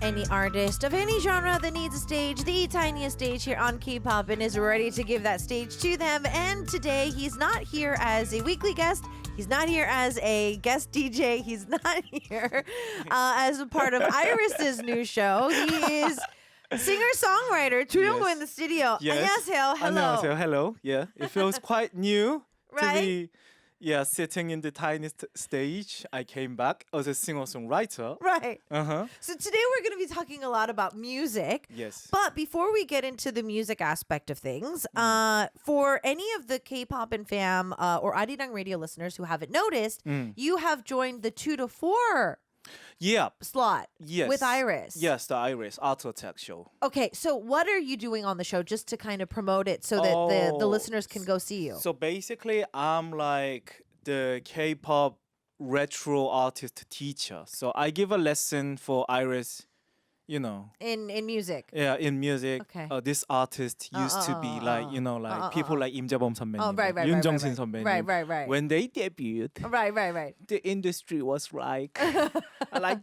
Any artist of any genre that needs a stage, the tiniest stage here on K-Poppin' is ready to give that stage to them. And today he's not here as a weekly guest. He's not here as a guest DJ. He's not here as a part of Iris's new show. He is singer-songwriter Cho Hyung Woo in the studio. Yes. 안녕하세요. Hello. 안녕하세요. Hello. Yeah, it feels quite new Right? to be sitting in the Tiniest Stage. I came back as a singer-songwriter. Right. Uh-huh. So today we're going to be talking a lot about music. Yes. But before we get into the music aspect of things, for any of the K-pop and fam or ARIRANG Radio listeners who haven't noticed, you have joined the 2 to 4 Yeah. slot Yes. with Iris. Yes, the Iris Art Attack show. Okay, so what are you doing on the show just to kind of promote it so that the listeners can go see you? So basically, I'm like the K-pop retro artist teacher. So I give a lesson for Iris, you know. In music. Yeah, in music. Okay. This artist used to be like, you know, like people like 임재범 선배님, 윤정신 선배님. Right. When they debuted, Right. the industry was like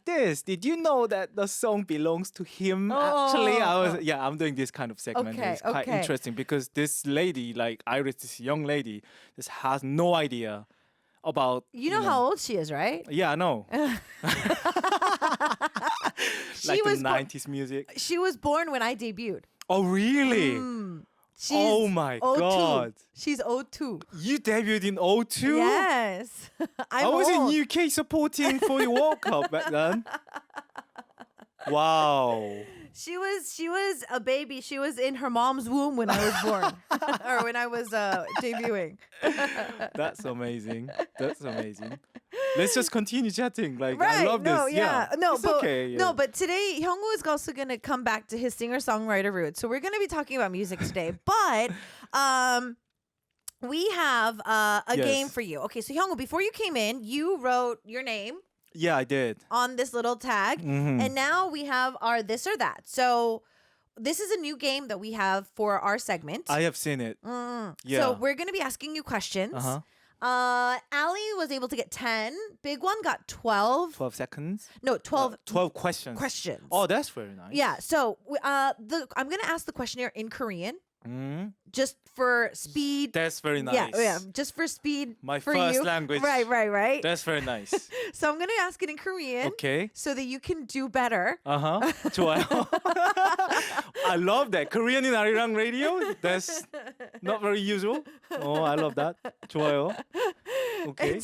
this. Did you know that the song belongs to him? Actually, I'm doing this kind of segment. Okay, It's quite okay. interesting because this lady, like Iris, this young lady, just has no idea about. You know how old she is, right? Yeah, I know. Like was the 90s music. She was born when I debuted. Oh, really? She's Oh my 02. God. She's 02. You debuted in 02? Yes. I was old. in UK supporting for the World Cup back then. Wow. She was a baby. She was in her mom's womb when I was born, or when I was debuting. That's amazing. Let's just continue chatting. Like, Right? I love no, this. yeah, no, it's but okay. Yeah. no, but today Hyungwoo is also going to come back to his singer-songwriter roots. So we're going to be talking about music today, but we have a Yes. game for you. Okay, so Hyungwoo, before you came in, you wrote your name Yeah, I did. on this little tag, and now we have our this or that. So this is a new game that we have for our segment. I have seen it. Yeah. So we're going to be asking you questions. Ali was able to get 10. Big One got 12. 12 seconds. No, 12 12 questions. questions. Oh, that's very nice. Yeah, so I'm going to ask the questionnaire in Korean just for speed. That's very nice. Yeah, just for speed My for first you. language. Right. That's very nice. So I'm going to ask it in Korean Okay. so that you can do better. 좋아요. I love that. Korean in ARIRANG Radio? That's not very usual. Oh, I love that. 좋아요. Okay.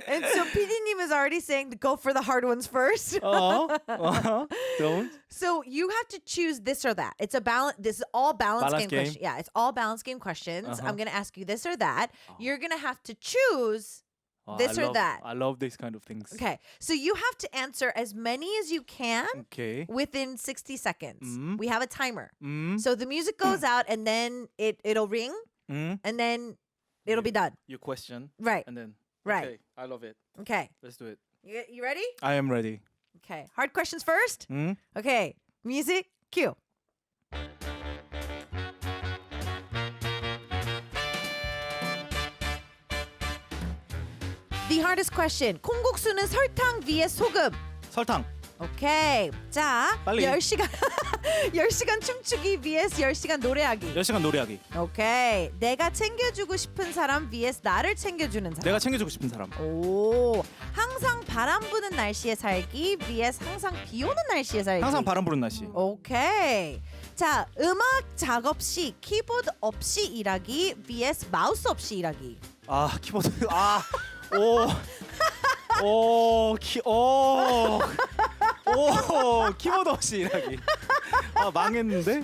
And so PD님 is already saying to go for the hard ones first. Don't. So you have to choose this or that. It's a balance. This is all balance Balance game game. questions. Yeah, it's all balance game questions. I'm gonna ask you this or that. You're gonna have to choose this or that. I love these kind of things. Okay, so you have to answer as many as you can Okay. within 60 seconds. We have a timer. So the music goes out and then it'll ring and then it'll be done. Your question. Right. And then. Right. Okay. I love it. Okay, Let's do it. you ready? I am ready. Okay, hard questions first. Okay, music cue. The hardest question. 콩국수는 설탕 vs 소금. 설탕. 오케이. 자, 빨리. 10시간 10시간 춤추기 vs 10시간 노래하기. 10시간 노래하기. 오케이. 내가 챙겨주고 싶은 사람 vs 나를 챙겨주는 사람. 내가 챙겨주고 싶은 사람. 오. 항상 바람 부는 날씨에 살기 vs 항상 비 오는 날씨에 살기. 항상 바람 부는 날씨. 오케이. 자, 음악 작업 시 키보드 없이 일하기 vs 마우스 없이 일하기. 아, 키보드. 아. 오. 키보드 없이 일하기. 아, 망했는데?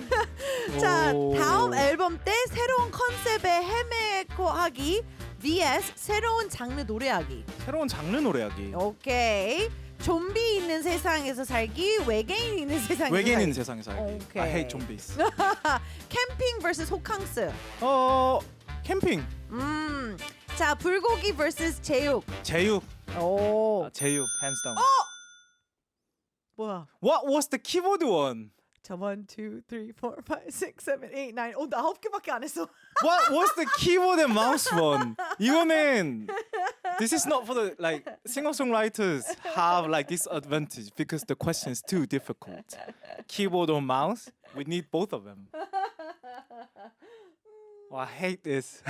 자, 오. 다음 앨범 때 새로운 컨셉에 헤매고 하기 vs 새로운 장르 노래하기. 새로운 장르 노래하기. 오케이. 좀비 있는 세상에서 살기, 외계인 있는 세상에서 외계인 있는 살기. 세상에서 살기. 오케이. I hate zombies. 캠핑 vs 호캉스. 캠핑. 자, 불고기 vs 제육. 제육. 오. 제육. Hands down. 뭐야? What was the keyboard one? 자, 1, 2, 3, 4, 5, 6, 7, 8, 9. 나 9개밖에 안 했어. What's the keyboard and mouse one? 이거는 this is not for the like singer-songwriters have like this advantage because the question is too difficult. Keyboard or mouse? We need both of them. Oh, I hate this.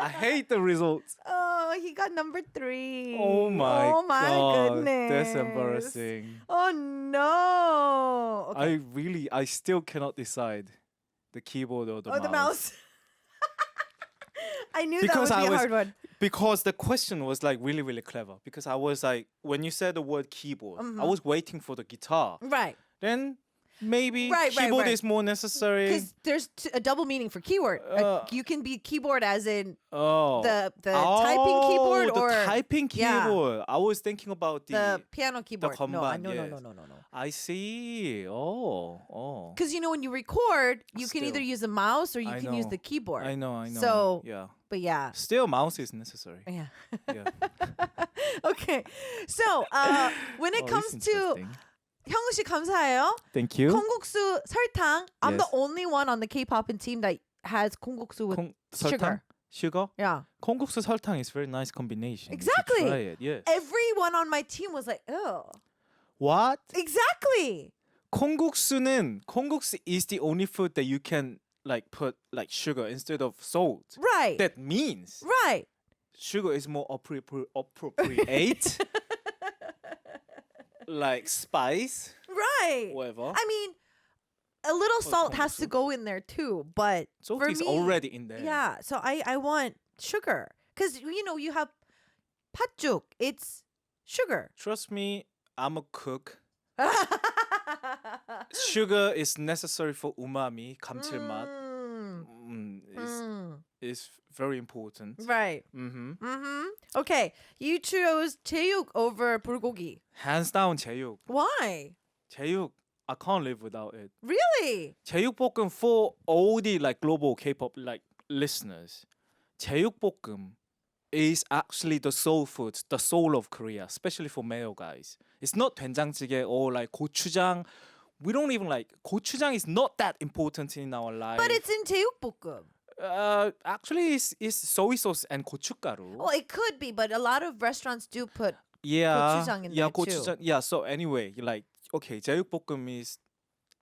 I hate the results. Oh, he got number 3. Oh my god. goodness. That's embarrassing. Oh no. Okay. I still cannot decide the keyboard or the mouse. The mouse. I knew Because that would be I a was- hard one. Because the question was like really, really clever. Because I was like, when you said the word keyboard, I was waiting for the guitar. Right. Then maybe Right, keyboard right. is more necessary. Because there's a double meaning for keyword. You can be keyboard as in Oh, the typing keyboard the or typing yeah. keyboard. I was thinking about the piano keyboard. No, 건반, no. yes. I see. Oh. Because when you record, you can Still. either use the mouse or you I can use know. the keyboard. I know. So- yeah. But yeah. Still, mouse is necessary. Yeah. Yeah. Okay. So when it Oh, comes this is to interesting. 형우 씨 감사해요. Thank you. 콩국수 설탕. I'm the Yes. only one on the K-pop team that has 콩국수 with 설탕? Sugar? Yeah. 콩국수 설탕 is very nice combination. You should Exactly. try it. Yes. Everyone on my team was like, oh. What? Exactly. 콩국수 is the only food that you can like put like sugar instead of salt. Right. That means Right. sugar is more appropriate like spice, Right. whatever. I mean, a little For salt has to 콩국수. go in there too, but Salt for is me, already in there. yeah. So I want sugar because you have 팥죽. It's sugar. Trust me, I'm a cook. Sugar is necessary for umami, 감칠맛. Is very important. Right. Okay. You chose 제육 over 불고기. Hands down, 제육. Why? 제육, I can't live without it. Really? 제육볶음 for all the like global K-pop like listeners. 제육볶음 is actually the soul food, the soul of Korea, especially for male guys. It's not 된장찌개 or like 고추장. We don't even like 고추장 is not that important in our life. But it's in 제육볶음. Actually it's soy sauce and 고춧가루. Well, it could be, but a lot of restaurants do put Yeah. 고추장 in yeah, there too. 고추장. Yeah, so anyway, like okay, 제육볶음 is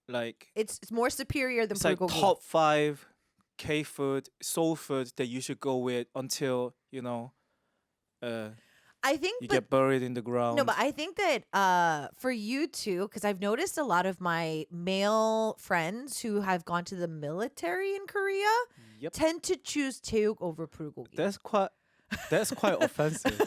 like it's more superior than it's like 불고기. top 5 K food, soul food that you should go with until, I think you but get buried in the ground. no, but I think that for you too, because I've noticed a lot of my male friends who have gone to the military in Korea Yep. tend to choose 제육 over 불고기. That's quite offensive.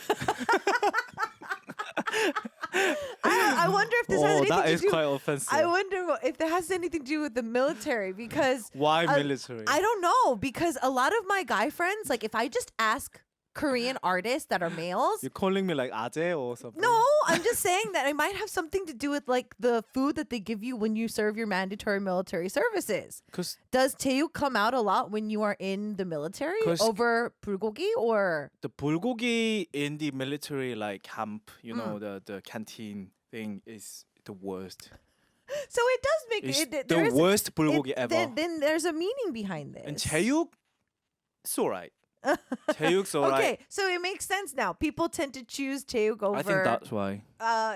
I wonder if this has anything that to is do. quite offensive. I wonder if that has anything to do with the military because Why military? I don't know because a lot of my guy friends, like if I just ask Korean artists that are males. You're calling me like 아재 or something? No, I'm just saying that it might have something to do with like the food that they give you when you serve your mandatory military services. Because Does 제육 come out a lot when you are in the military 'Cause- over 불고기 or the bulgogi in the military like camp, the canteen thing is the worst. so it does make It's it the there is- worst bulgogi it- ever. then there's a meaning behind this. And 제육, it's alright. 제육's alright. Okay, so it makes sense now. People tend to choose 제육 over I think that's why.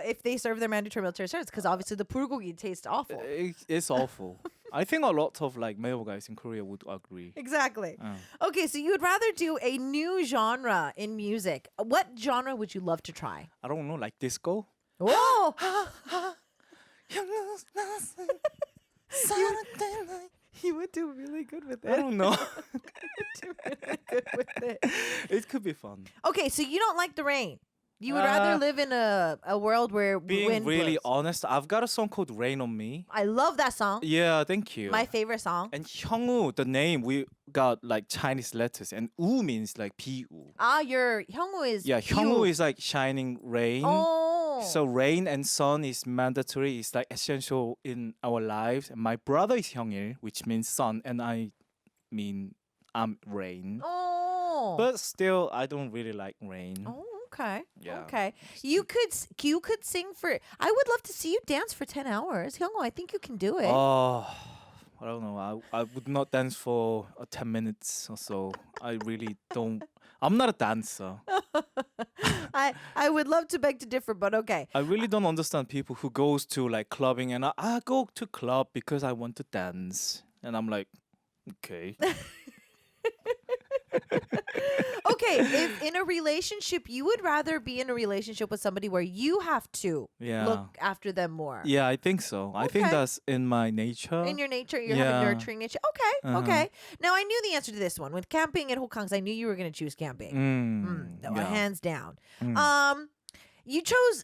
if they serve their mandatory military service because obviously the 불고기 tastes awful. It's awful. I think a lot of like male guys in Korea would agree. Exactly. Okay, so you would rather do a new genre in music. What genre would you love to try? I don't know, like disco. Oh, you would do really good with I it. don't know. Do really good with it. It could be fun. Okay, so you don't like the rain. You would rather live in a world where Being wind really blows. honest, I've got a song called Rain on Me. I love that song. Yeah, thank you. My favorite song. And Hyungwoo, the name, we got like Chinese letters, and U means like 비 U. Your Hyungwoo is Yeah, you. Hyungwoo is like shining rain. Oh. So rain and sun is mandatory. It's like essential in our lives. And my brother is Hyungil, which means sun, and I mean I'm rain. Oh. But still, I don't really like rain. Oh, Okay. Yeah. Okay. You could sing for. I would love to see you dance for 10 hours. Hyungwoo, I think you can do it. Oh, I don't know. I would not dance for 10 minutes or so. I really don't. I'm not a dancer. I would love to beg to differ, but okay. I really don't understand people who goes to like clubbing and I go to club because I want to dance. And I'm like, okay. Okay, if in a relationship, you would rather be in a relationship with somebody where you have to Yeah. look after them more. Yeah, I think so. I think Okay. that's in my nature. In your nature, you have Yeah. a nurturing nature. Okay, Uh-huh. okay. Now I knew the answer to this one. With camping at Hokangs, I knew you were going to choose camping. No, yeah. hands down. Mm. You chose.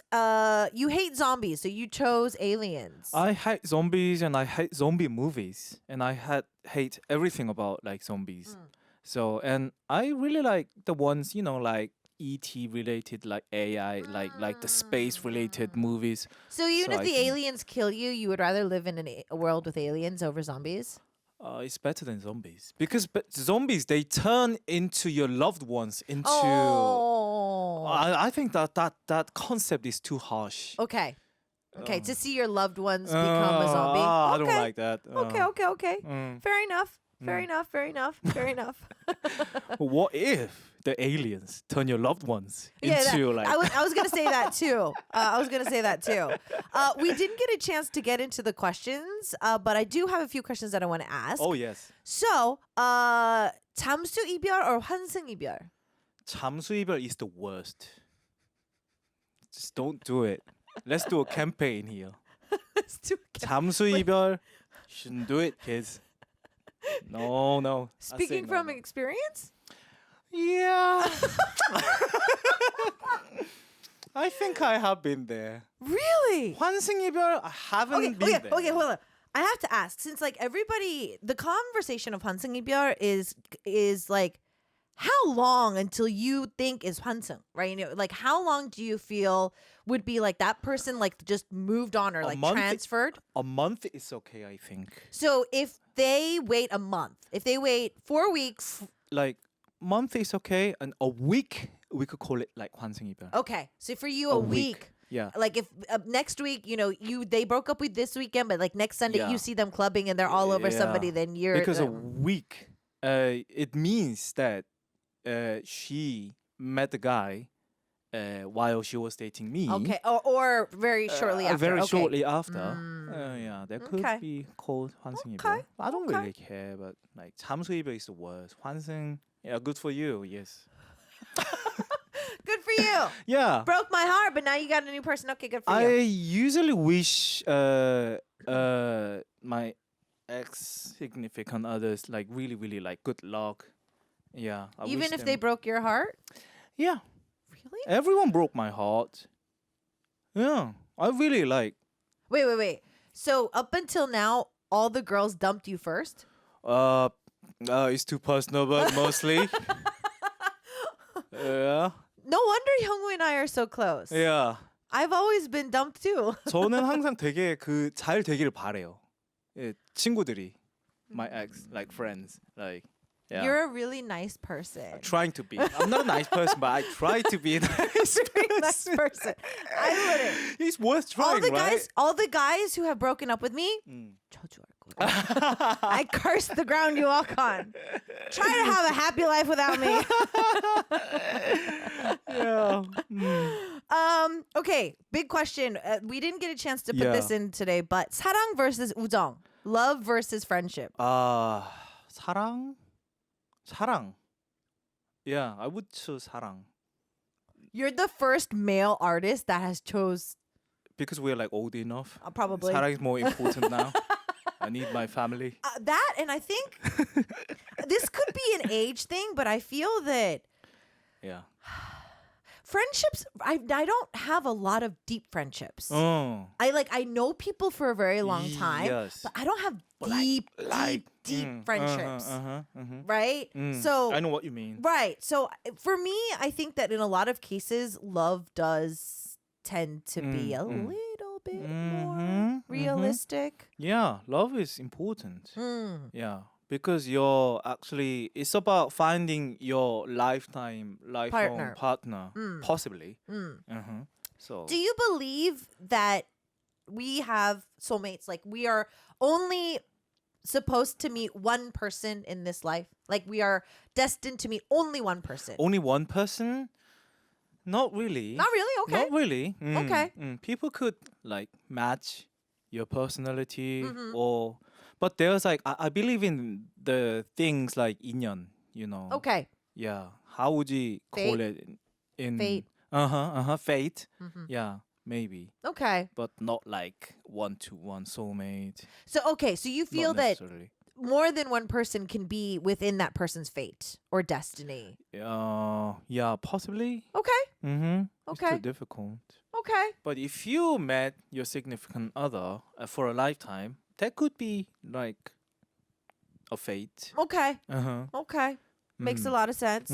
You hate zombies, so you chose aliens. I hate zombies and I hate zombie movies and I hate everything about like zombies. So and I really like the ones like ET related, like AI, like the space related movies. So even So if I the can- aliens kill you, you would rather live in a world with aliens over zombies? It's better than zombies because zombies they turn into your loved ones into. Oh. I think that concept is too harsh. Okay. Okay, to see your loved ones become a zombie. I don't Okay. like that. Okay. Mm. Fair enough. Fair enough. What if the aliens turn your loved ones Yeah, into like? I was gonna say that too. We didn't get a chance to get into the questions, but I do have a few questions that I want to ask. Oh yes. So, 잠수 이별 or 환승 이별? 잠수 이별 is the worst. Just don't do it. Let's do a campaign here. Let's do it. 잠수 이별, shouldn't do it, kids. No. I say Speaking no, from no. experience? Yeah. I think I have been there. Really? 환승 이별, I haven't been there. Okay, hold on. I have to ask, since like everybody, the conversation of 환승 이별 is like, how long until you think is 환승, right? Like how long do you feel would be like that person like just moved on or like month- transferred? A month is okay, I think. So if they wait a month, if they wait 4 weeks, Like month is okay, and a week we could call it like 환승 이별. okay. So for you, a week. Yeah. Like if next week, they broke up with this weekend, but like next Sunday Yeah. you see them clubbing and they're all over Yeah. somebody, then you're Because a week, it means that she met the guy while she was dating me. okay, or very shortly after. Very okay. shortly after. Yeah, that could Okay. be called 환승 Okay, 이별. I don't okay. really care, but like 잠수 이별 is the worst. 환승, yeah, good for you. Yes. Good for you. Yeah. Broke my heart, but now you got a new person. Okay, good for I you. usually wish my ex significant others like really like good luck. Yeah. I Even wish if they them- broke your heart? Yeah. Really? Everyone broke my heart. Yeah. I really like Wait. So up until now, all the girls dumped you first? it's too personal, but mostly. Yeah. No wonder Hyungwoo and I are so close. Yeah. I've always been dumped too. 저는 항상 되게 잘 되기를 바래요. 예, 친구들이, my ex, like friends, like yeah. You're a really nice person. Trying to be. I'm not a nice person, but I try to be a nice Very nice person. person. I wouldn't. It's worth trying, All the guys who have broken up with me, right? 저주할 거야. I curse the ground you walk on. Try to have a happy life without me. Yeah. Okay, big question. We didn't get a chance to put Yeah. this in today, but 사랑 versus 우정, love versus friendship. 사랑. Yeah, I would choose 사랑 You're the first male artist that has chose because we're like old enough. probably 사랑 is more important now. I need my family. that, and I think this could be an age thing, but I feel that Yeah. friendships. I don't have a lot of deep friendships. Oh. I know people for a very long time, Yes. but I don't have deep friendships, right? So I know what you mean. right. So for me, I think that in a lot of cases, love does tend to be a little bit more realistic. Yeah, love is important. Mm. Yeah, because you're actually it's about finding your lifelong partner possibly. So Do you believe that we have soulmates? Like we are only supposed to meet one person in this life? Like we are destined to meet only one person? only one person? Not really. Not really? Okay. Not really. Okay. People could like match your personality Mm-hmm. or but there's like I believe in the things like 인연, you know. Okay. Yeah. How would you call Fate? it in Fate. Fate. Mhm. Yeah, maybe. Okay. But not like one-to-one soulmate. So you feel Not that necessarily. more than one person can be within that person's fate or destiny? Yeah, possibly. Okay. It's Okay. too difficult. Okay. But if you met your significant other for a lifetime, that could be like a fate. Okay. Okay. Makes a lot of sense.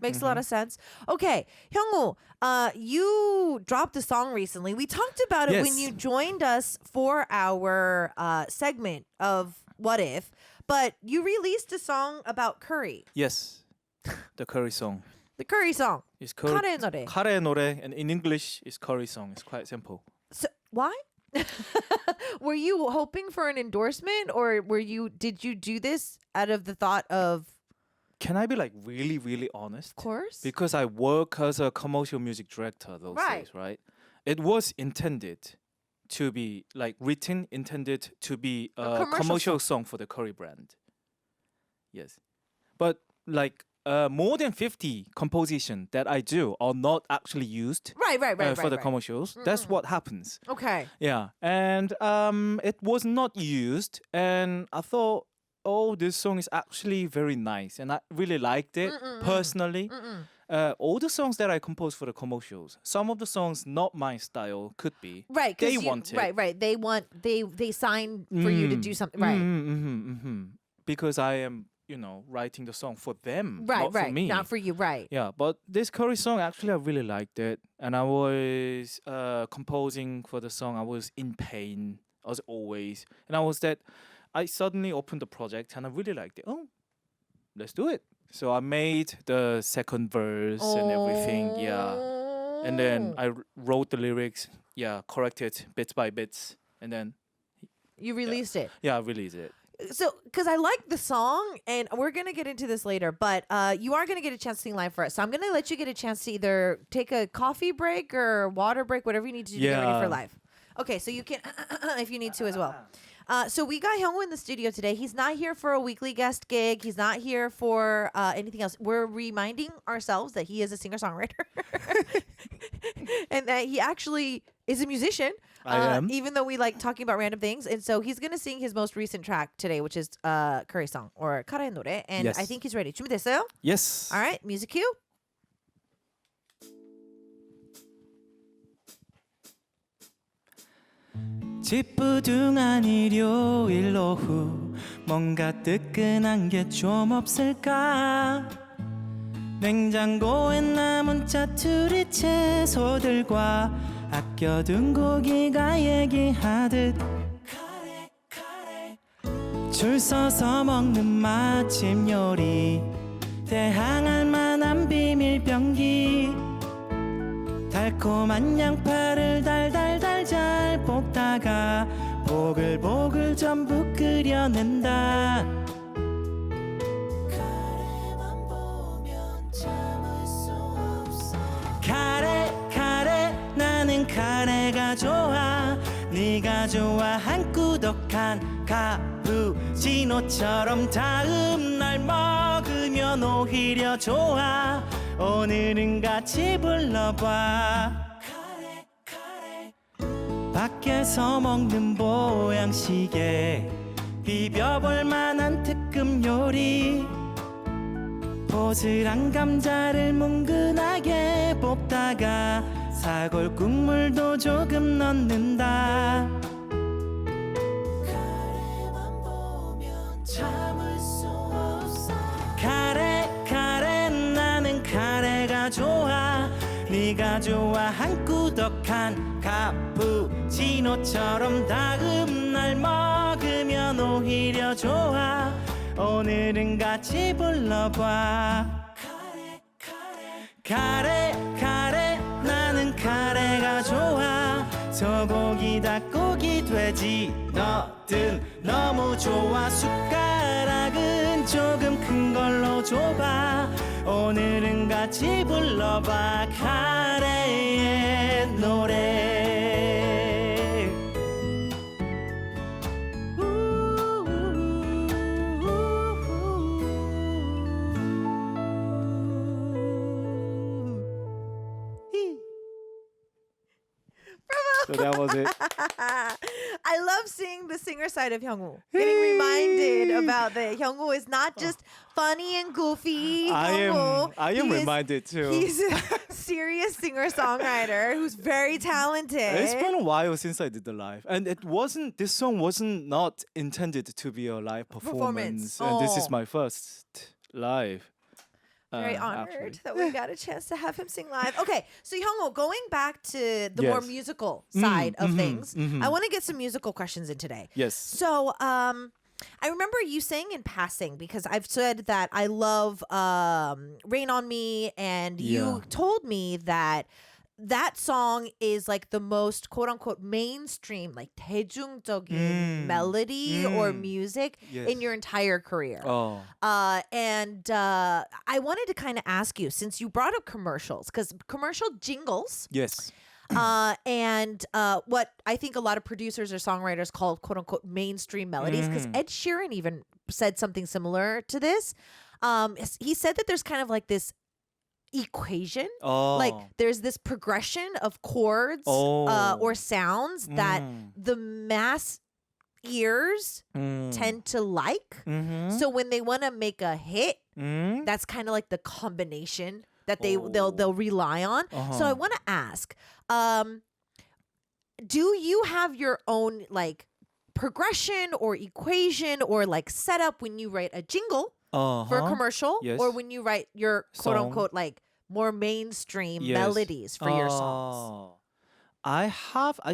Makes a lot of sense. Okay, Hyung-woo, you dropped a song recently. We talked about it when Yes. you joined us for our segment of What If, but you released a song about curry, Yes, the curry song. the curry song. It's curry. 카레의노래. 카레의노래, and in English, it's curry song. It's quite simple. So why? Were you hoping for an endorsement, or did you do this out of the thought of Can I be like really, really honest? course? Because I work as a commercial music director those Right. days, right? It was intended to be like intended to be a commercial commercial song for the curry brand. Yes, but like more than 50 composition that I do are not actually used Right. for the commercials. That's what happens. Okay. Yeah, and it was not used, and I thought, oh, this song is actually very nice, and I really liked it personally. All the songs that I composed for the commercials, some of the songs not my style could be. Right, 'cause They you- want it. Right. They sign for you to do something. Right. Because I am, writing the song for them, Right. not for me. Not for you. Right. Yeah, but this curry song actually I really liked it, and I was composing for the song. I was in pain as always, and I suddenly opened the project and I really liked it. Oh, let's do it. So I made the second verse and everything. Yeah, and then I wrote the lyrics. Yeah, corrected bits by bits, and then You released it. I released it. So, because I like the song, and we're gonna get into this later, but you are gonna get a chance to sing live for us. So I'm gonna let you get a chance to either take a coffee break or water break, whatever you need to do to get ready for Yeah. live. Okay, so you can if you need to as well. So we got Hyung-woo in the studio today. He's not here for a weekly guest gig. He's not here for anything else. We're reminding ourselves that he is a singer-songwriter and that he actually is a musician. I am. Even though we like talking about random things. And so he's going to sing his most recent track today, which is curry song or 카레의노래. And Yes. I think he's ready. 준비됐어요? Yes. All right, music cue. 지푸둥한 일요일 오후 뭔가 뜨끈한 게 좀 없을까 냉장고에 남은 짜투리 채소들과 아껴둔 고기가 얘기하듯 줄 서서 먹는 맛집 요리 대항할 만한 비밀 병기 달콤한 양파를 달달달 잘 볶다가 보글보글 전부 끓여낸다 카레만 보면 참을 수 없어 카레 나는 카레가 좋아 네가 좋아한 꾸덕한 카푸치노처럼 다음날 먹으면 오히려 좋아 오늘은 같이 불러봐 카레 밖에서 먹는 보양식에 비벼볼 만한 특급 요리 보슬한 감자를 뭉근하게 볶다가 사골 국물도 조금 넣는다 카레만 보면 참을 수 없어 카레 나는 카레가 좋아 네가 좋아한 꾸덕한 카푸치노처럼 다음날 먹으면 오히려 좋아 오늘은 같이 불러봐 카레 카레 나는 카레가 좋아 소고기 닭고기 돼지 너든 너무 좋아 숟가락은 조금 큰 걸로 줘봐 오늘은 같이 불러봐 카레의 노래 So that was it. I love seeing the singer side of Hyung Woo. Getting reminded about that Hyung Woo is not just funny and goofy. I am He is- reminded too. He's a serious singer-songwriter who's very talented. It's been a while since I did the live, and this song wasn't not intended to be a live performance. And this is Oh. my first live. Very honored actually. that we got a chance to have him sing live. Okay, so Hyungwoo, going back to the more Yes. musical side of things, mhm. I want to get some musical questions in today. Yes. So, I remember you saying in passing because I've said that I love "Rain on Me," and you Yeah. told me that that song is like the most quote unquote mainstream, like 대중적인 melody or music in Yes. your entire career. Oh. And I wanted to kind of ask you, since you brought up commercials, because commercial jingles Yes. and what I think a lot of producers or songwriters call quote unquote mainstream melodies, because Ed Sheeran even said something similar to this. He said that there's kind of like this equation, Oh. like there's this progression of chords or sounds that the mass ears tend to like. So when they want to make a hit, that's kind of like the combination that they'll rely on. So I want to ask, do you have your own like progression or equation or like setup when you write a jingle for a commercial, Yes. or when you write your quote Song. unquote like more mainstream Yes. melodies for your songs? Oh. I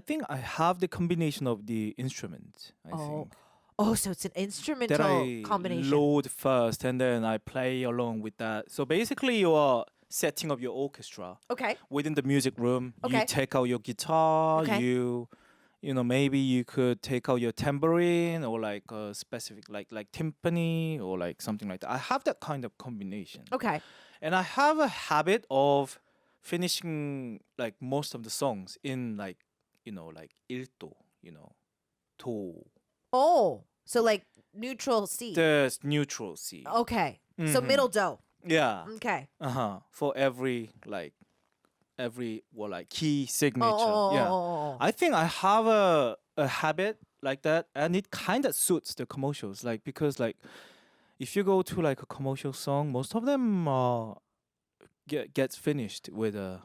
think I have the combination of the instrument. I think Oh, so it's an that instrumental I combination. load first, and then I play along with that. So basically, you are setting up your orchestra Okay. within the music room. Okay. You take out your guitar. Okay. You know, maybe you could take out your tambourine or like a specific like timpani or like something like that. I have that kind of combination. Okay. And I have a habit of finishing like most of the songs in like, like 일도, do. Oh, so like neutral C. There's neutral C. Okay. So Mhm. middle do. Yeah. Okay. For every key signature. Yeah. Oh. I think I have a habit like that, and it kind of suits the commercials. Like because like if you go to like a commercial song, most of them gets finished with a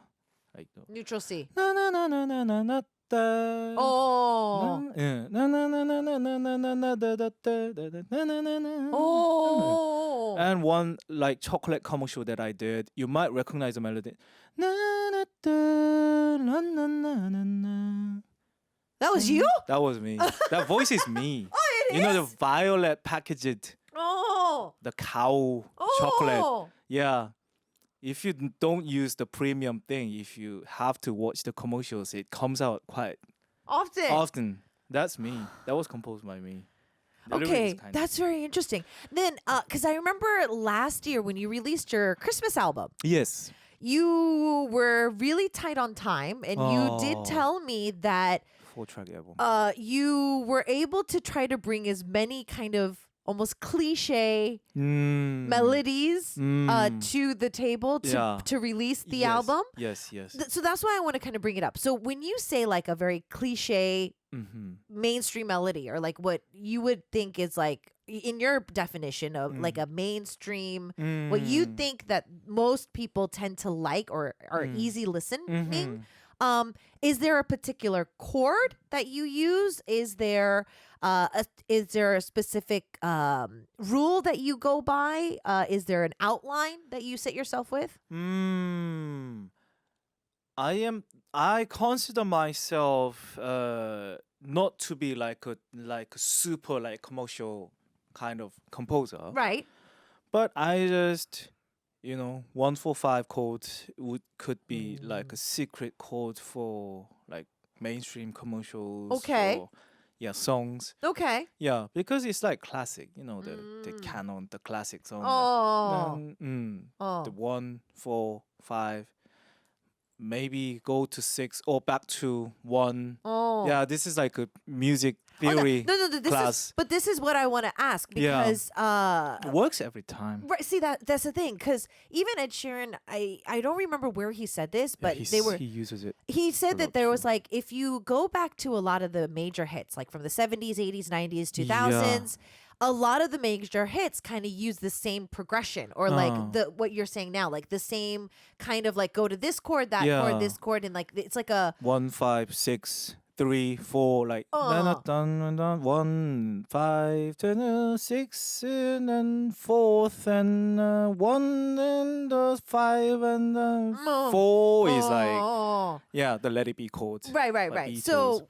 like Neutral C. na na na na na na na da. Oh. Yeah. Na na na na na na na na na da da da da da na na na na. Oh. And one like chocolate commercial that I did, you might recognize the melody. Na na da na na na na na. That was you? That was me. That voice is me. Oh, it You know the is? violet packaged, Oh. the cow Oh. chocolate. Yeah. If you don't use the premium thing, if you have to watch the commercials, it comes out quite Often. often. That's me. That was composed by me. The lyrics Okay, kind of- that's very interesting. Then, because I remember last year when you released your Christmas album, yes. you were really tight on time, and you did Oh. tell me that 4-track album. you were able to try to bring as many kind of almost cliche melodies to the table to release the Yes, album. Yes, yes. So that's why I want to kind of bring it up. So when you say like a very cliche mainstream melody, or like what you would think is like in your definition of like a mainstream, what you think that most people tend to like or are easy listening, is there a particular chord that you use? Is there a specific rule that you go by? Is there an outline that you set yourself with? I consider myself not to be like a super like commercial kind of composer. Right. But I just, 145 chords could be like a secret chord for like mainstream commercials. Okay. Or, yeah, songs. Okay. Yeah, because it's like classic, the canon, the classic song. Oh. The 1, 4, 5. Maybe go to 6 or back to 1. Oh. Yeah, this is like a music Oh, theory no, this class. but this is what I want to ask Yeah. because It works every time. right, see that's the thing because even Ed Sheeran, I don't remember where he said this, but he uses it. he said that there was Production. like if you go back to a lot of the major hits like from the 70s, 80s, 90s, 2000s, a lot of the major hits kind of use the same progression or like what you're saying now, like the same kind of like go to this chord, that chord, this chord, and like it's like a 1, 5, 6, 3, 4, like dun, dun, dun, 1, 5, 10, 6, and then 4th, and 1, and 5, and 4 is like the Let It Be chord. right. Beatles. So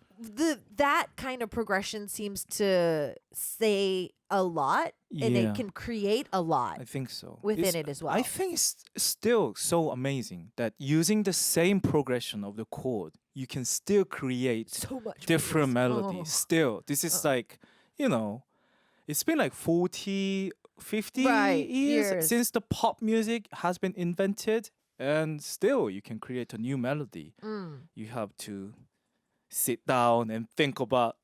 that kind of progression seems to say a lot, and Yeah. it can create a lot. I think so. Within it as well. I think it's still so amazing that using the same progression of the chord, you can still create So much different more. melodies. Still, this is like, it's been like 40, 50 Right, years years. since the pop music has been invented, and still you can create a new melody. You have to sit down and think about,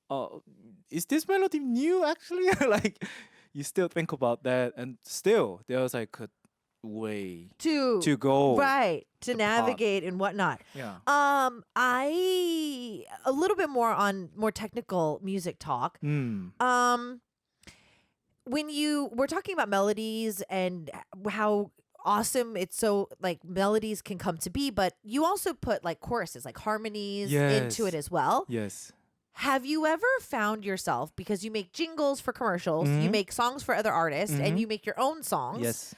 is this melody new actually? Like, you still think about that, and still there's like a way to go. right to the navigate and whatnot. Yeah. I a little bit more on more technical music talk. When we're talking about melodies and how awesome it's so like melodies can come to be, but you also put like choruses, like harmonies into Yes. it as well. Yes. Have you ever found yourself, because you make jingles for commercials, you make songs for other artists, and you make your own songs? Yes.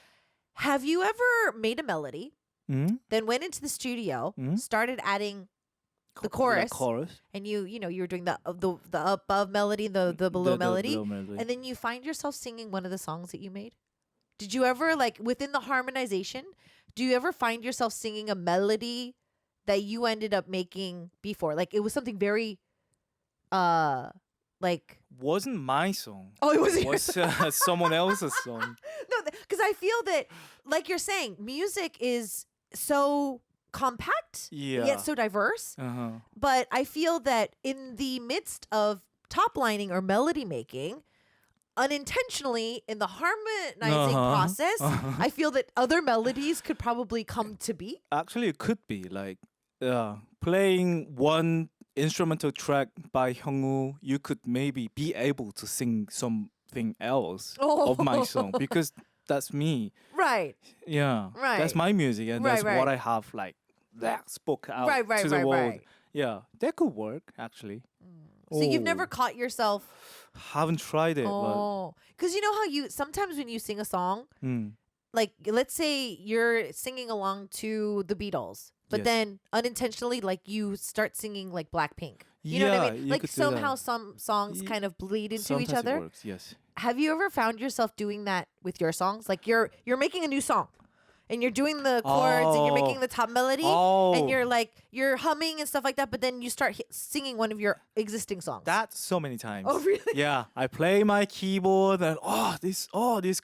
Have you ever made a melody, Mm? then went into the studio, Mhm. started adding the Like chorus, chorus. and you were doing the above melody, the below melody, below melody. and then you find yourself singing one of the songs that you made? Did you ever, like, within the harmonization, do you ever find yourself singing a melody that you ended up making before? Like, it was something very, like, Wasn't my song. oh, it was It yours. was someone else's song. No, because I feel that, like you're saying, music is so compact, Yeah. yet so diverse. Uh-huh. But I feel that in the midst of top lining or melody making, unintentionally in the harmonizing process, I feel that other melodies could probably come to be. Actually, it could be like playing one instrumental track by Hyung Woo. You could maybe be able to sing something else of my song because that's me. Right. Yeah, Right. That's my music, and Right, that's what right. I have like that spoke out Right, to the world. right. Yeah, that could work actually. So you've Oh, never caught yourself. haven't tried it, Oh, because you know how you sometimes when you sing a song, but like let's say you're singing along to the Beatles, but Yes. then unintentionally, like you start singing like Blackpink. You know what I Yeah, mean? you Like could do that. somehow some songs Ye- kind of bleed into sometimes each other. It works, yes. Have you ever found yourself doing that with your songs? Like you're making a new song, and you're doing the chords, and you're making the top melody, and you're humming and stuff like that. But then you start singing one of your existing songs. That so many times. Oh, really? Yeah, I play my keyboard and this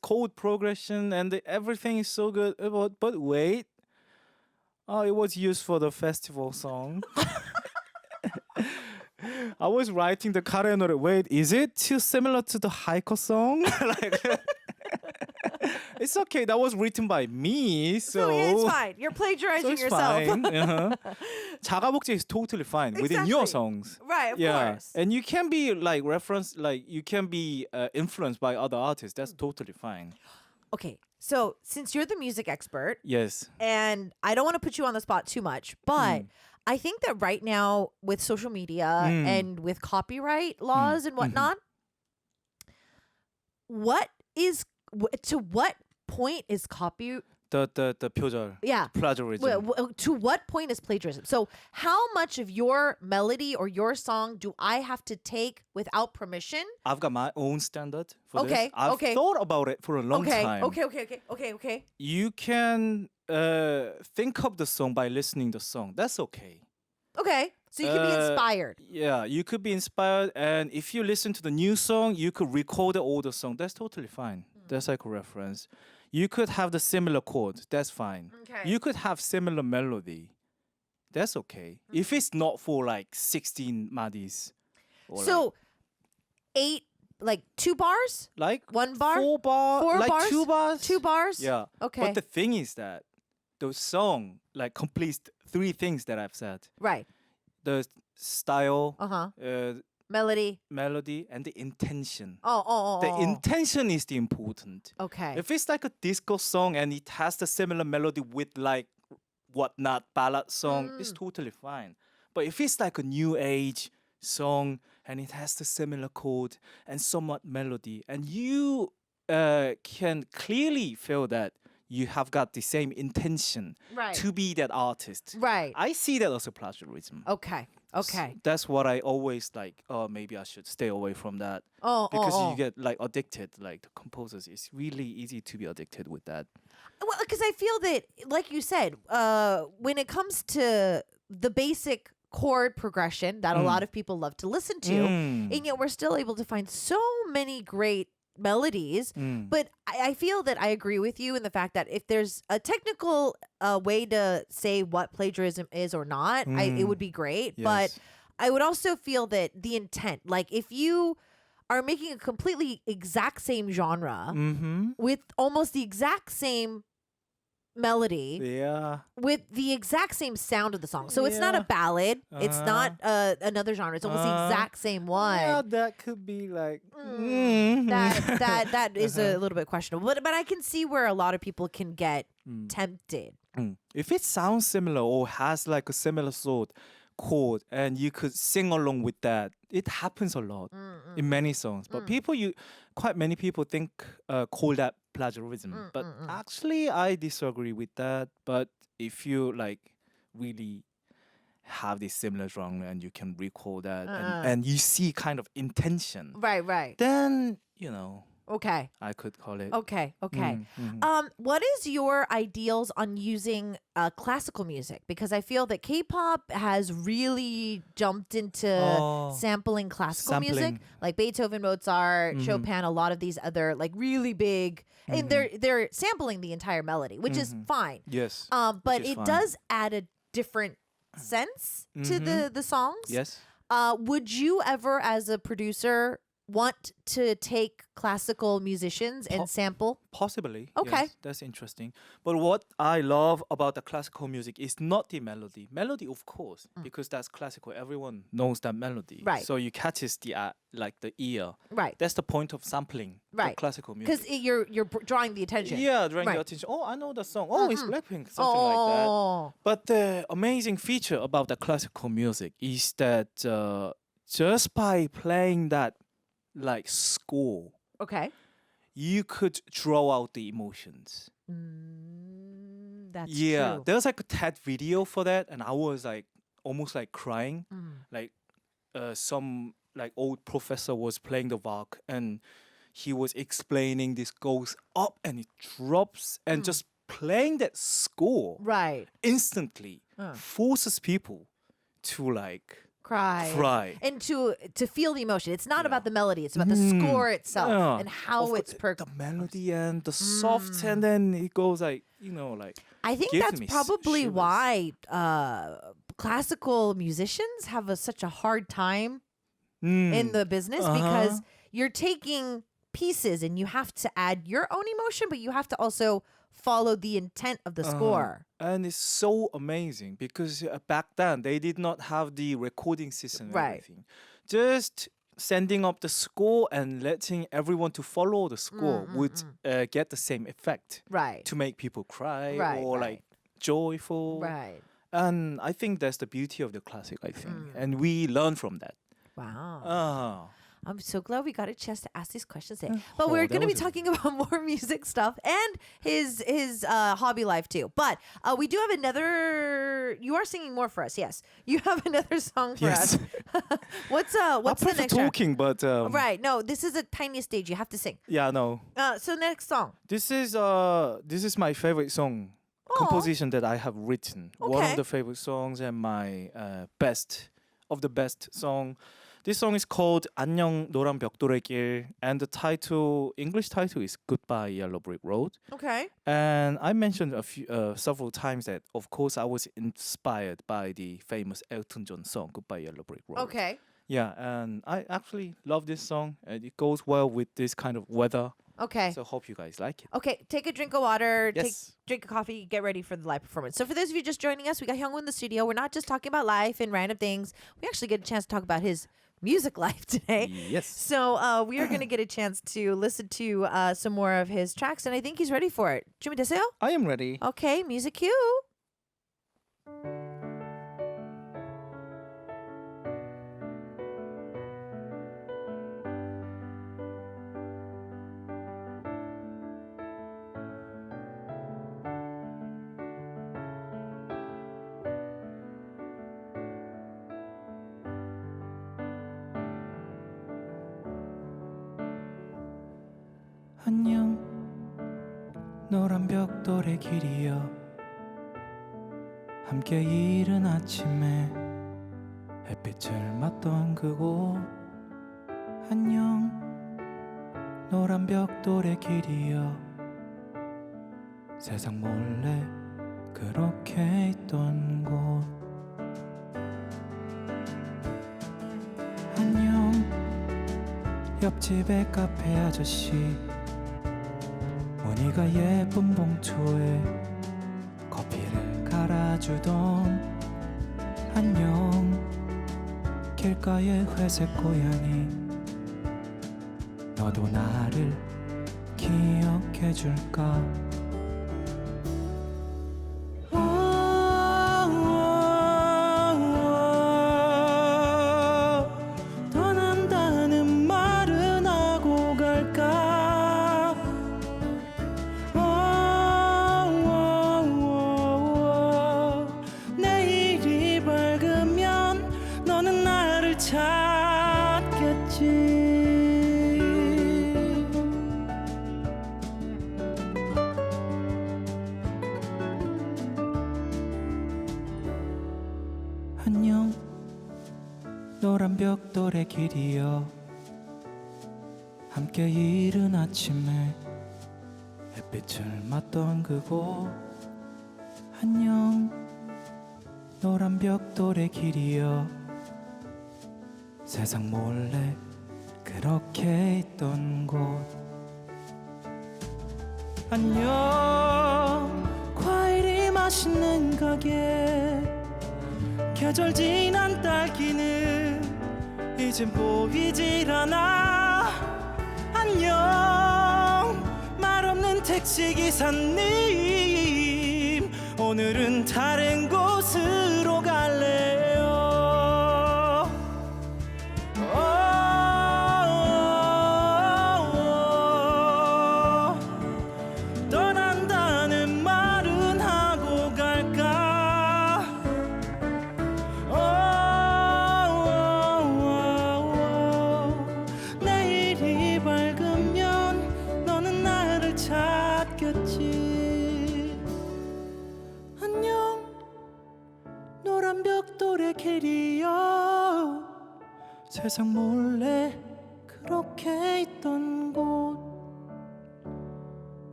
chord progression and everything is so good. But wait, it was used for the festival song. I was writing the 카레의노래. Wait, is it too similar to the Haiko song? Like, it's okay. That was written by me, so yeah, it's fine. You're plagiarizing So it's yourself. fine. 자가복제 is totally fine within your Exactly. songs. Right, of Yeah, course. and you can be like reference, like you can be influenced by other artists. That's totally fine. Okay, so since you're the music expert, Yes. and I don't want to put you on the spot too much, but I think that right now with social media and with copyright laws and whatnot, to what point is the 표절. Yeah. Plagiarism. To what point is plagiarism? So how much of your melody or your song do I have to take without permission? I've got my own standard for Okay, this. I've okay. thought about it for a long time. Okay. You can think of the song by listening the song. That's okay. Okay. So you can be inspired. Yeah, you could be inspired, and if you listen to the new song, you could record the older song. That's totally fine. That's like a reference. You could have the similar chord. That's fine. Okay. You could have similar melody. That's okay. If it's not for like 16 madis. Or So 8, like 2 bars? like 1 bar? 4 bar, 4 like bars? 2 bars. 2 bars? Yeah. Okay. But the thing is that the song like completes 3 things that I've said. Right. The style, Uh-huh. Melody. melody, and the intention. Oh. The intention is the important. Okay. If it's like a disco song and it has the similar melody with like whatnot ballad song, it's totally fine. But if it's like a new age song and it has the similar chord and somewhat melody, and you can clearly feel that you have got the same intention Right. to be that artist. Right. I see that as a plagiarism. Okay. Okay. That's what I always like. Oh, maybe I should stay away from that. Oh, Because you get like addicted, like the composers. It's really easy to be addicted with that. Well, because I feel that, like you said, when it comes to the basic chord progression that a lot of people love to listen to, and yet we're still able to find so many great melodies. But I feel that I agree with you in the fact that if there's a technical way to say what plagiarism is or not, it would be great. But Yes. I would also feel that the intent, like if you are making a completely exact same genre with almost the exact same melody Yeah. with the exact same sound of the song. So it's not a Yeah. ballad. It's not another genre. It's almost the exact same one. Yeah, that could be like. That is a little bit questionable. But I can see where a lot of people can get tempted. If it sounds similar or has like a similar sort chord and you could sing along with that, it happens a lot in many songs. But quite many people think call that plagiarism. But actually, I disagree with that. But if you like really have this similar genre and you can recall that and you see kind of intention, Right. then you know Okay. I could call it. Okay. What is your ideals on using classical music? Because I feel that K-pop has really jumped into sampling classical music, like Beethoven, Mozart, Chopin, a lot of these other like really big, and they're sampling the entire melody, which is fine. Yes. But which is it fine. does add a different sense to the songs. Yes. Would you ever, as a producer, want to take classical musicians and sample? Possibly. Okay. Yes, that's interesting. But what I love about the classical music is not the melody. Melody, of course, because that's classical. Everyone knows that melody. Right. So you catches the like the ear. Right. That's the point of sampling Right. the classical music. Because you're drawing the attention. Yeah, drawing Right. the attention. Oh, I know the song. Oh, it's Blackpink. Something like that. But the amazing feature about the classical music is that just by playing that like score, Okay. you could draw out the emotions. That's Yeah, true. there's like a TED video for that, and I was like almost like crying. Like some like old professor was playing the Bach, and he was explaining this goes up and it drops, and just playing that score Right. instantly forces people to like Cry. And to feel the emotion. It's not about the melody. It's about the score itself Yeah. and how Of it's course, the melody and the soft, and then it goes like like. I think gives that's me probably shivers. why classical musicians have such a hard time in the business because you're taking pieces and you have to add your own emotion, but you have to also follow the intent of the score. And it's so amazing because back then they did not have the recording system and Right. everything. Just sending up the score and letting everyone to follow the score would get the same effect Right. to make people cry Right, or right. like joyful. Right. And I think that's the beauty of the classic, I think. And we learn from that. Wow. Oh. I'm so glad we got a chance to ask these questions today. But we're going to be talking about more music stuff and his hobby life too. But we do have another. You are singing more for us. Yes, you have another song for us. What's the next track? talking, but Right. No, this is a Tiniest Stage. You have to sing. yeah, no. So next song. This is my favorite song composition that I have written. One Okay. of the favorite songs and my best of the best song. This song is called 안녕 노란 벽돌의 길, and the English title is Goodbye Yellow Brick Road. Okay. And I mentioned several times that of course I was inspired by the famous Elton John song Goodbye Yellow Brick Road. Okay. Yeah, and I actually love this song, and it goes well with this kind of weather. Okay. So hope you guys like it. Okay, take a drink of water, Yes. drink a coffee, get ready for the live performance. So for those of you just joining us, we got Hyung Woo in the studio. We're not just talking about life and random things. We actually get a chance to talk about his music life today. Yes. So we are going to get a chance to listen to some more of his tracks, and I think he's ready for it. 준비되세요? I am ready. Okay, music cue. 안녕 노란 벽돌의 길이여 함께 이른 아침에 햇빛을 맞던 그곳 안녕 노란 벽돌의 길이여 세상 몰래 그렇게 있던 곳 안녕 옆집의 카페 아저씨 무늬가 예쁜 봉투에 커피를 갈아주던 안녕 길가의 회색 고양이 너도 나를 기억해줄까 떠난다는 말은 하고 갈까 내일이 밝으면 너는 나를 찾겠지 안녕 노란 벽돌의 길이여 함께 이른 아침에 햇빛을 맞던 그곳 안녕 노란 벽돌의 길이여 세상 몰래 그렇게 있던 곳 안녕 과일이 맛있는 가게 계절 지난 딸기는 이젠 보이질 않아 안녕 말없는 택시기사님 오늘은 다른 곳으로 갈래요 떠난다는 말은 하고 갈까 내일이 밝으면 너는 나를 찾겠지 안녕 노란 벽돌의 길이여 세상 몰래 그렇게 있던 곳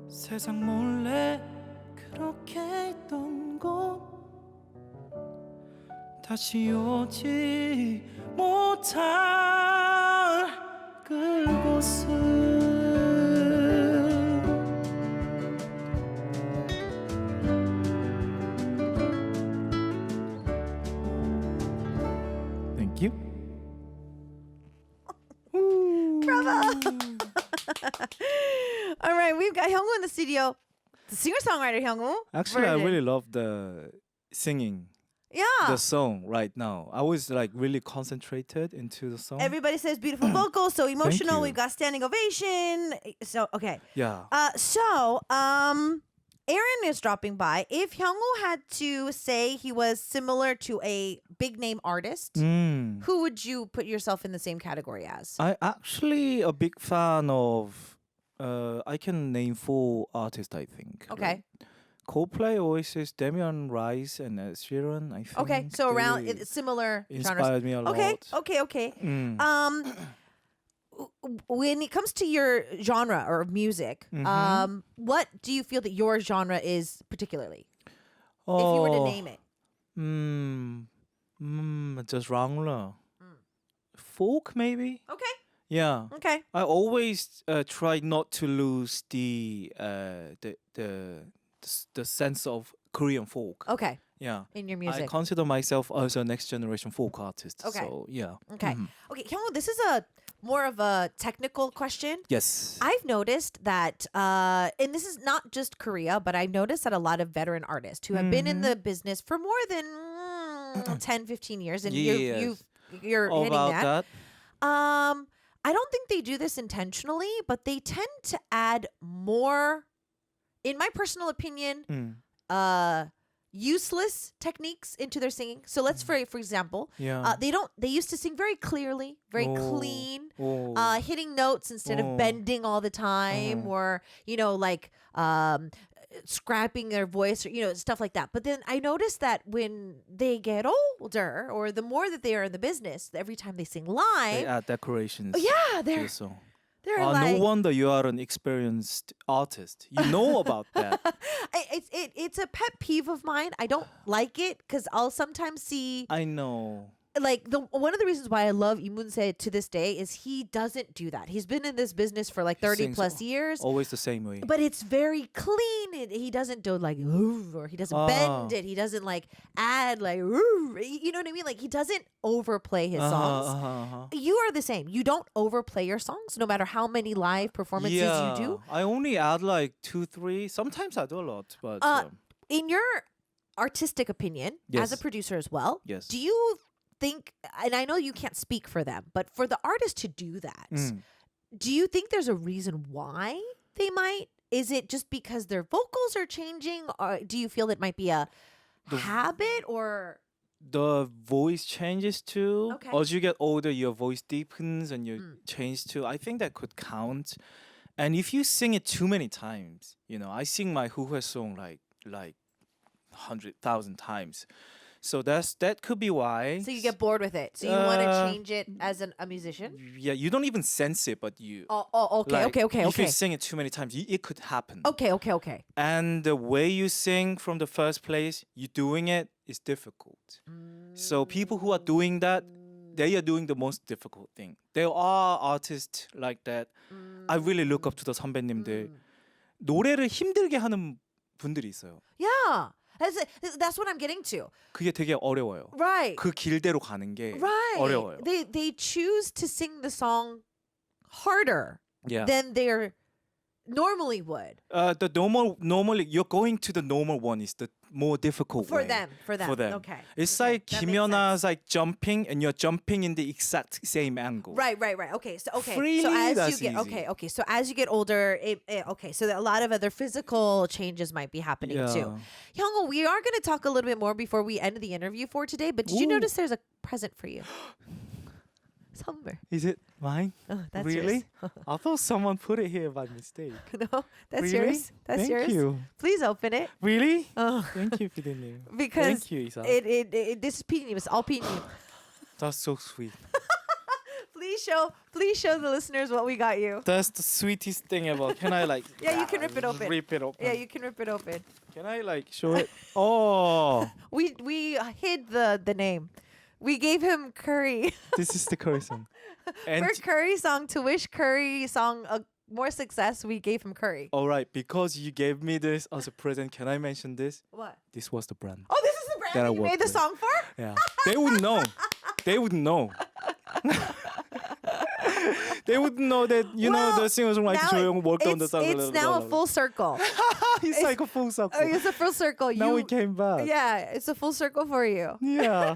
세상 몰래 그렇게 있던 곳 다시 오지 못할 그곳은 Thank you. All right, we've got Hyung Woo in the studio. The singer-songwriter Hyung Woo. Actually, I version. really love the singing Yeah. the song right now. I was like really concentrated into the song. Everybody says beautiful vocals, so emotional. you. We've got standing ovation. So okay. Yeah. Aaron is dropping by. If Hyungwoo had to say he was similar to a big name artist, who would you put yourself in the same category as? I actually a big fan of. I can name 4 artists. I think. Okay. Like Coldplay, Oasis, Damian Rice, and Ed Sheeran. I think. Okay, so around they similar genres. inspired me a lot. Okay. When it comes to your genre or music, what do you feel that your genre is particularly? If you were to name it. The genre. Folk, maybe. Okay. Yeah. Okay. I always try not to lose the sense of Korean folk. Okay. Yeah. In your I music. consider myself as a next generation folk artist. Okay. So yeah. Okay. Okay, Hyungwoo, this is a more of a technical question. Yes. I've noticed that, and this is not just Korea, but I've noticed that a lot of veteran artists who have been in the business for more than 10, 15 years, and you're All hitting about that. that. I don't think they do this intentionally, but they tend to add more, in my personal opinion, useless techniques into their singing. So let's for example, Yeah. they used to sing very clearly, very Oh. clean, Oh. hitting notes instead of Oh. bending all the time, or like scrapping their voice, or stuff like that. But then I noticed that when they get older, or the more that they are in the business, every time they sing They live, add decorations. yeah, to they're the song. they're No like wonder you are an experienced artist. You know about that. it's a pet peeve of mine. I don't like it because I'll sometimes see I know. like one of the reasons why I love In는The to this day is he doesn't do that. He's been in this business for like 30 sings plus years. Always the same way. But it's very clean. He doesn't do like "Ooh," or he doesn't bend it. He doesn't like add like "Ooh," you know what I mean? Like he doesn't overplay his songs. You are the same. You don't overplay your songs no matter how many live performances you do. I only add like 2, 3. Sometimes I do a lot, but In your artistic opinion, as a Yes. producer as well, Yes. do you think, and I know you can't speak for them, but for the artist to do that, do you think there's a reason why they might? Is it just because their vocals are changing, or do you feel it might be a habit, or the voice changes too. Okay. As you get older, your voice deepens and you change too. I think that could count. And if you sing it too many times, I sing my Huhue song like 100,000 times. So that could be why. so you get bored with it? So you want to change it as a musician? Yeah, you don't even sense it, but you. Okay, like, okay. If you sing it too many times, it could happen. Okay. And the way you sing from the first place, you doing it is difficult. So people who are doing that, they are doing the most difficult thing. There are artists like that. I really look up to the 선배님들. 노래를 힘들게 하는 분들이 있어요. Yeah. That's what I'm getting to. 그게 되게 어려워요. Right. 그 길대로 가는 게 Right. 어려워요. They choose to sing the song harder Yeah. than they normally would. The normally you're going to the normal one is the more difficult For way. them. Okay. It's Okay, like that makes 김연아's like jumping and you're jumping in the exact same angle. Right. Okay. So Freely, So as that's you get easy. okay. So as you get older, so a lot of other physical changes might be happening too. Hyungwoo, we are going to talk a little bit more before we end the interview for today. But did you Ooh. notice there's a present for you? 선물. Is it mine? Oh, that's really? yours. I thought someone put it here by mistake. No, that's Really? yours. That's Thank yours. you. Please open it. Really? Oh. Thank you, 피디님. Because Thank you, Isa. this is Pinim. It's all Pinim. That's so sweet. Please show the listeners what we got you. That's the sweetest thing ever. Can I like? Yeah, you can rip it open. Rip it open. Yeah, you can rip it open. Can I like show it? Oh, We hid the name. We gave him Curry. this is the curry song. And For Curry song, to wish Curry song more success, we gave him Curry. all right, because you gave me this as a present, can I mention this? What? This was the brand. Oh, this is the brand That I that you made worked the with. song for? Yeah, they would know. They would know. They would know that the singer-songwriter Cho Hyung Woo worked on the song. It's now a full circle. It's like a full circle. It's a full circle. Now we came back. Yeah, it's a full circle for you. Yeah.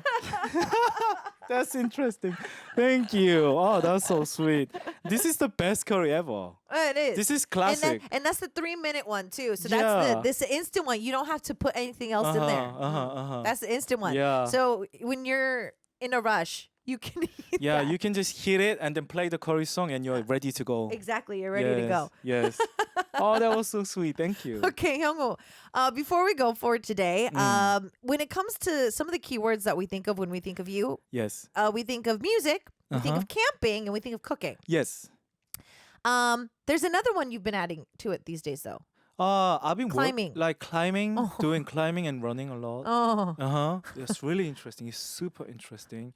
That's interesting. Thank you. Oh, that's so sweet. This is the best curry ever. It is. This is classic. And that's the 3-minute one too. So that's this instant one. You don't have to put anything else in there. That's the instant one. Yeah. So when you're in a rush, you can eat that. You can just hit it and then play the curry song and you're ready to go. Exactly, you're ready to go. Yes. Oh, that was so sweet. Thank you. Okay, Hyung-woo. Before we go forward today, when it comes to some of the keywords that we think of when we think of you, Yes. we think of music, we think of camping, and we think of cooking. Yes. There's another one you've been adding to it these days, though. I've been Climbing. climbing, doing climbing and running a lot. Oh. It's really interesting. It's super interesting.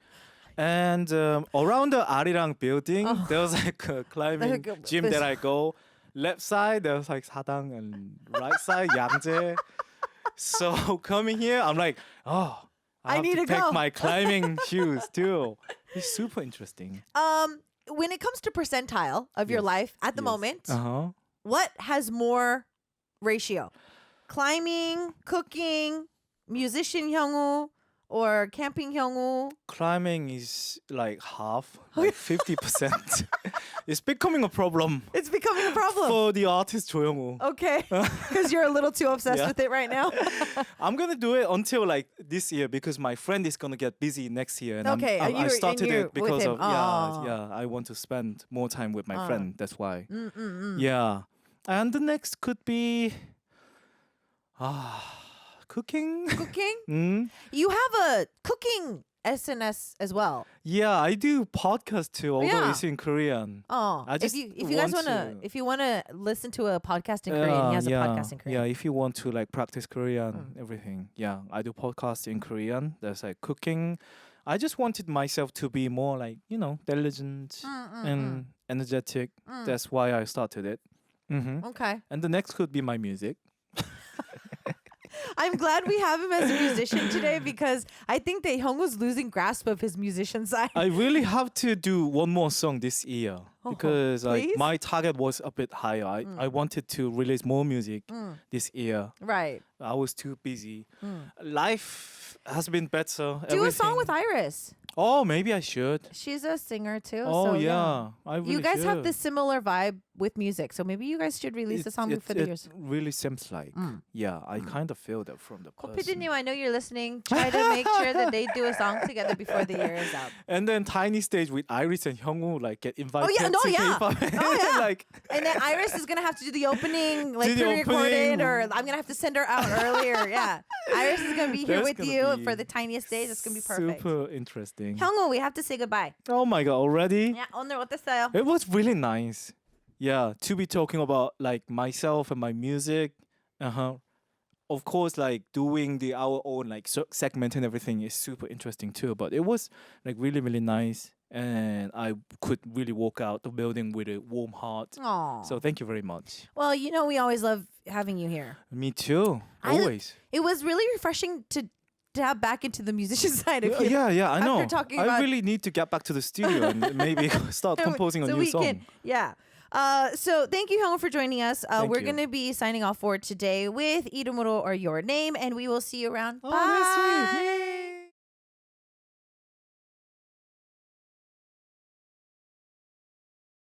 And around the ARIRANG building, there was like a climbing gym that I go. Left side, there was like Sadang, and right side, Yangjae. So coming here, I'm like, I have need to pack go. my climbing shoes too. It's super interesting. When it comes to percentile of your life at the moment, what has more ratio? Climbing, cooking, musician Hyung-woo, or camping Hyung-woo? Climbing is like half, like 50%. It's becoming a problem It's becoming a problem. for the artist Cho Hyung Woo. Okay, because you're a little too obsessed with it right now. I'm gonna do it until like this year because my friend is gonna get busy next year. And Okay, I started you're it because with him. of Oh. I want to spend more time with my friend. That's why. Yeah, and the next could be cooking. Cooking? You have a cooking SNS as well. Yeah, I do podcast too, although Yeah. it's in Korean. Oh, I if just you guys want wanna to- if you wanna listen to a podcast in Korean, he has a podcast in Korean. Yeah, if you want to like practice Korean, everything. Yeah, I do podcasts in Korean. There's like cooking. I just wanted myself to be more like, diligent and energetic. That's why I started it. Okay. And the next could be my music. I'm glad we have him as a musician today because I think that Hyung-woo's losing grasp of his musician side. I really have to do one more song this year because please? my target was a bit higher. I wanted to release more music this year. Right. I was too busy. Life has been better. Do a song everything. with Iris. Oh, maybe I should. She's a singer too. Oh so yeah, I really You guys have should. this similar vibe with music, so maybe you guys should release a song for the years. It really seems like. Yeah, I kind of feel that from the person. Kopidinim, I know you're listening. Try to make sure that they do a song together before the year is out. And then Tiniest Stage with Iris and Hyung-woo like get invited yeah, no, to yeah. K-pop. Oh, yeah. Like And then Iris is gonna have to do the opening, like Do the pre-recorded, opening. or I'm gonna have to send her out earlier. Yeah, Iris is gonna be here That's with gonna you be for the Tiniest Stage. It's gonna be perfect. super interesting. Hyung-woo, we have to say goodbye. Oh my god, already? Yeah, 오늘 어땠어요? It was really nice. Yeah, to be talking about like myself and my music. Of course, like doing our own like segment and everything is super interesting too. But it was like really, really nice, and I could really walk out the building with a warm heart. Aw. So thank you very much. Well, we always love having you here. Me too. Always. It was really refreshing to tap back into the musician side of you. Yeah, I know. talking I about- really need to get back to the studio and maybe start composing a so new we song. can, yeah. So thank you, Hyung, for joining us. Thank We're you. going to be signing off for today with 이름으로 or your name, and we will see you around. Oh, Bye. that's sweet. Yay.